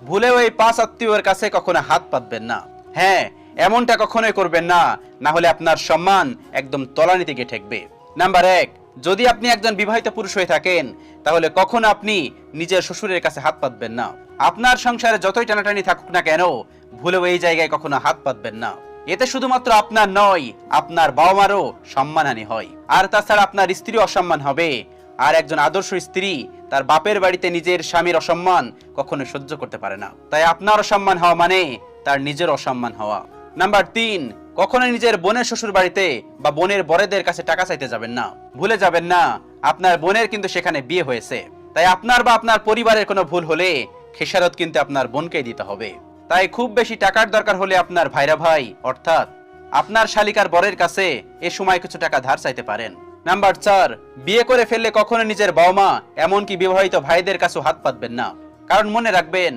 ভুলেও এই 5 আত্মীয়ের কাছে কখনো হাত পাতবেন না। হ্যাঁ, এমনটা কখনোই করবেন না, না হলে আপনার সম্মান একদম তলানিতে গিয়ে ঠেকবে। নাম্বার 1, যদি আপনি একজন বিবাহিত পুরুষ হয়ে থাকেন তাহলে কখনো আপনি নিজের শ্বশুরের কাছে হাত পাতবেন না। আপনার সংসারে যতই টানাটানি থাকুক না কেন, ভুলেও এই জায়গায় কখনো হাত পাতবেন না। এতে শুধুমাত্র আপনার নয়, আপনার বাবা মারও সম্মানহানি হয়। আর তাছাড়া আপনার স্ত্রী অসম্মান হবে। আর একজন আদর্শ স্ত্রী তার বাপের বাড়িতে নিজের স্বামীর অসম্মান কখনো সহ্য করতে পারে না। তাই আপনার অসম্মান হওয়া মানে তার নিজের অসম্মান হওয়া। নাম্বার 3, কখনো নিজের বোনের শ্বশুর বাড়িতে বা বোনের বড়দের কাছে টাকা চাইতে যাবেন না। ভুলে যাবেন না, আপনার বোনের কিন্তু সেখানে বিয়ে হয়েছে। তাই আপনার বা আপনার পরিবারের কোনো ভুল হলে খেসারত কিন্তু আপনার বোনকেই দিতে হবে। তাই খুব বেশি টাকার দরকার হলে আপনার ভাইরা ভাই অর্থাৎ আপনার শালিকার বরের কাছে এ সময় কিছু টাকা ধার চাইতে পারেন। নাম্বার 4, বিয়ে করে ফেললে কখনো নিজের বাবা মা এমনকি বিবাহিত ভাইদের কাছেও হাত পাতবেন না। কারণ মনে রাখবেন,